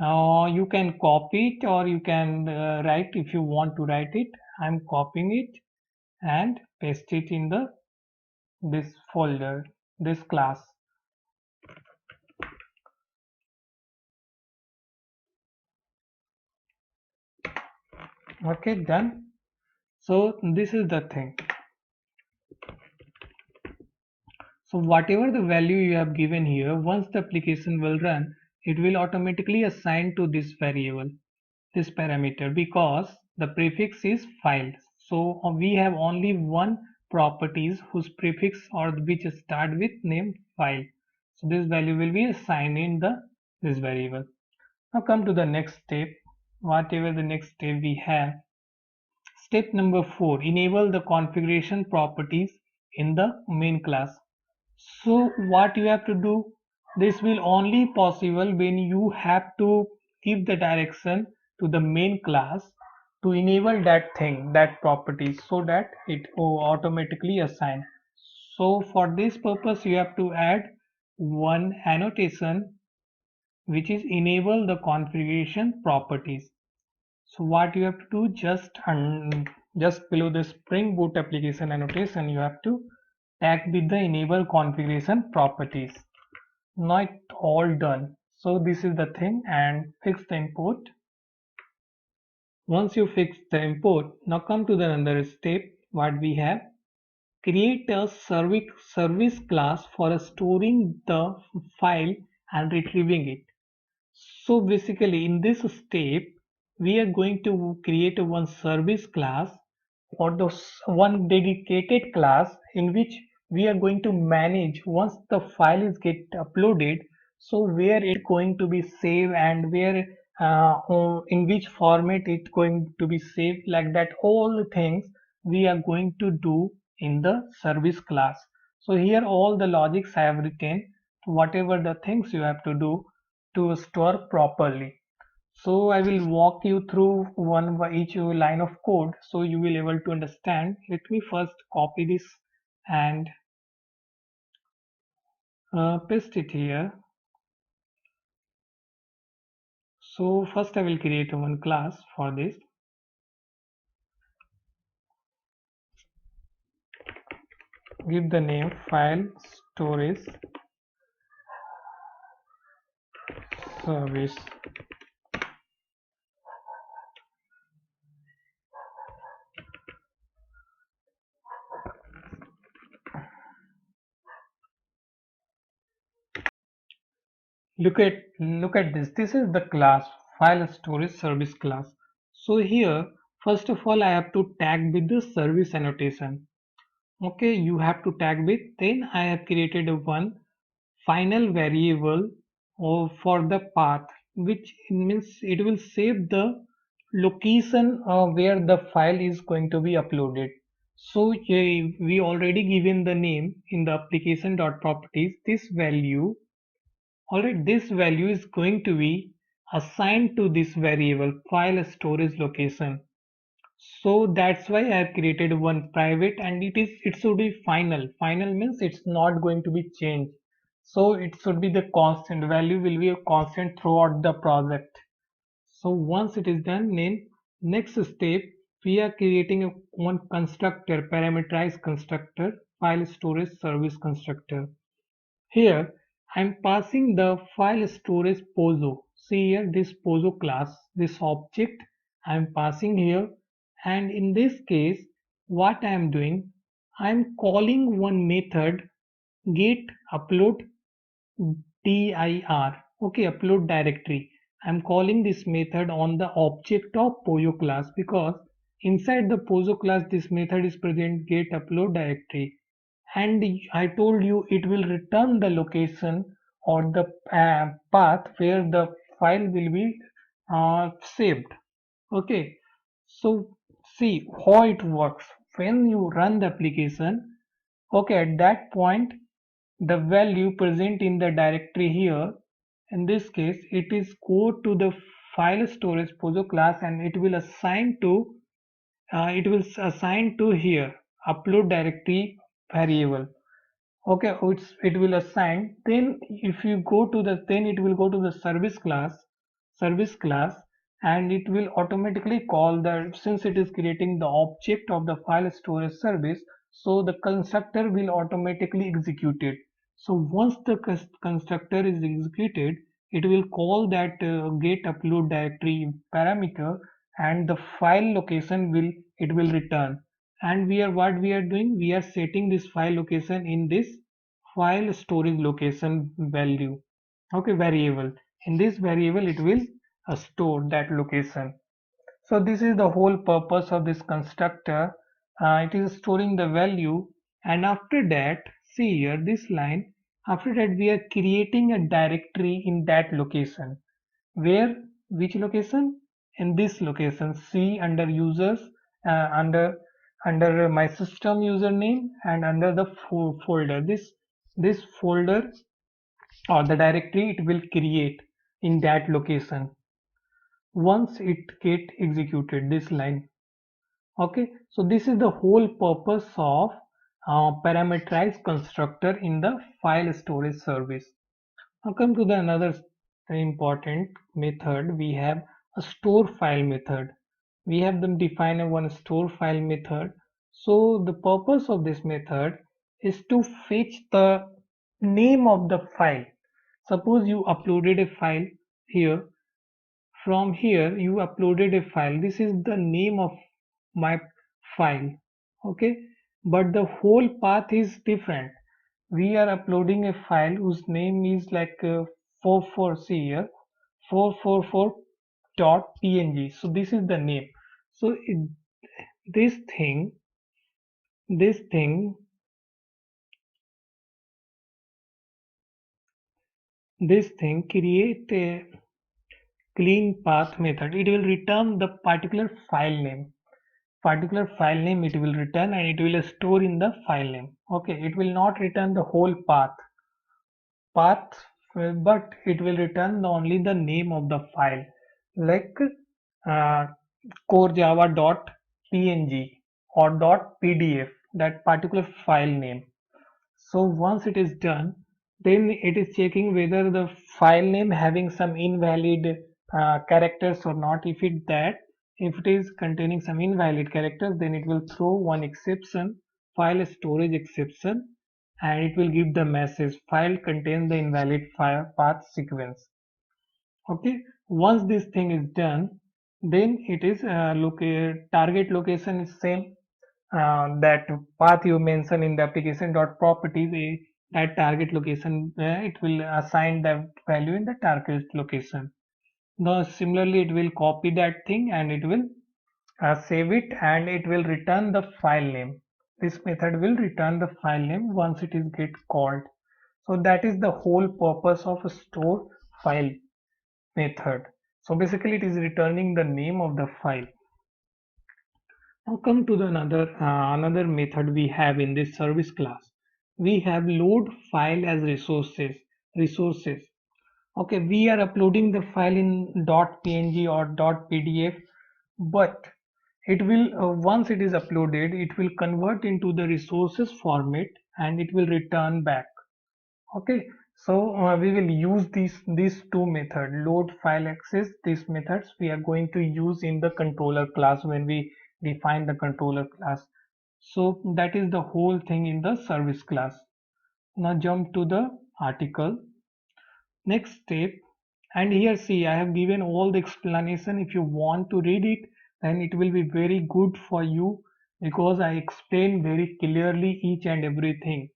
You can copy it or you can write if you want to write it. I'm copying it and paste it in the this folder, this class. Okay, done. So this is the thing. So whatever the value you have given here, once the application will run, it will automatically assign to this variable, this parameter, because the prefix is file. So we have only one properties whose prefix or which start with name file. So this value will be assigned in the this variable. Now come to the next step. Whatever the next step we have. Step number 4, enable the configuration properties in the main class. So what you have to do, this will only possible when you have to give the direction to the main class to enable that thing, that property, so that it will automatically assign. So for this purpose you have to add one annotation which is enable the configuration properties. So what you have to do, just below the Spring Boot application annotation, you have to tag with the enable configuration properties. Now it's all done. So this is the thing, and fix the import. Once you fix the import, now come to the another step. What we have, create a service class for storing the file and retrieving it. So basically in this step, we are going to create a one service class or the one dedicated class in which we are going to manage once the file is get uploaded. So where it going to be saved and where in which format it going to be saved, like that all the things we are going to do in the service class. So here all the logics I have written, whatever the things you have to do to store properly. So I will walk you through one by each line of code so you will able to understand. Let me first copy this and paste it here. So first I will create one class for this. Give the name file storage service. Look at this. This is the class file storage service class. So here first of all I have to tag with the service annotation. Okay, you have to tag with, then I have created a one final variable for the path, which means it will save the location where the file is going to be uploaded. So we already given the name in the application dot properties, this value. Alright, this value is going to be assigned to this variable file storage location. So that's why I have created one private, and it should be final. Final means it's not going to be changed. So it should be the constant value will be a constant throughout the project. So once it is done, then next step we are creating one constructor, parameterized constructor, file storage service constructor. Here I'm passing the file storage POSO. See here this POSO class, this object I'm passing here, and in this case what I am doing, I'm calling one method get upload dir, okay, upload directory. I'm calling this method on the object of POSO class because inside the POSO class this method is present get upload directory, and I told you it will return the location or the path where the file will be saved. Okay, so see how it works when you run the application. Okay, at that point the value present in the directory here, in this case it is go to the file storage POSO class and it will assign to here upload directory variable. Okay, it will assign, then if you go to the then it will go to the service class. service class, and it will automatically call the, since it is creating the object of the file storage service, so the constructor will automatically execute it. So once the constructor is executed, it will call that get upload directory parameter, and the file location will, it will return. And we are, what we are doing, we are setting this file location in this file storage location value, okay, variable. In this variable it will store that location. So this is the whole purpose of this constructor. It is storing the value, and after that, see here this line, after that we are creating a directory in that location. Where, which location? In this location, C, under users, under my system username, and under the folder, this folder or the directory it will create in that location once it get executed, this line. Okay, so this is the whole purpose of parameterized constructor in the file storage service. Now come to the another important method. We have a store file method. We have them define a one store file method. So the purpose of this method is to fetch the name of the file. Suppose you uploaded a file here. From here you uploaded a file. This is the name of my file. Okay, but the whole path is different. We are uploading a file whose name is like 44, see here, 444.png. So this is the name. So this thing, this thing, this thing create a clean path method. It will return the particular file name it will return, and it will store in the file name. Okay, it will not return the whole path, but it will return only the name of the file, like uh, corejava.png or .pdf, that particular file name. So once it is done, then it is checking whether the file name having some invalid characters or not. If it is containing some invalid characters, then it will throw one exception, file storage exception, and it will give the message file contains the invalid file path sequence. Okay, once this thing is done, then it is target location is same, that path you mention in the application dot properties, that target location, it will assign the value in the target location. Now similarly it will copy that thing, and it will save it, and it will return the file name. This method will return the file name once it is get called. So that is the whole purpose of a store file method. So basically it is returning the name of the file. Now come to the another method we have in this service class. We have load file as resources. Okay, we are uploading the file in .png or .pdf, but it will once it is uploaded, it will convert into the resources format, and it will return back. Okay, so we will use these two methods, load file access. These methods we are going to use in the controller class when we define the controller class. So that is the whole thing in the service class. Now jump to the article. Next step, and here see I have given all the explanation. If you want to read it, then it will be very good for you, because I explain very clearly each and everything.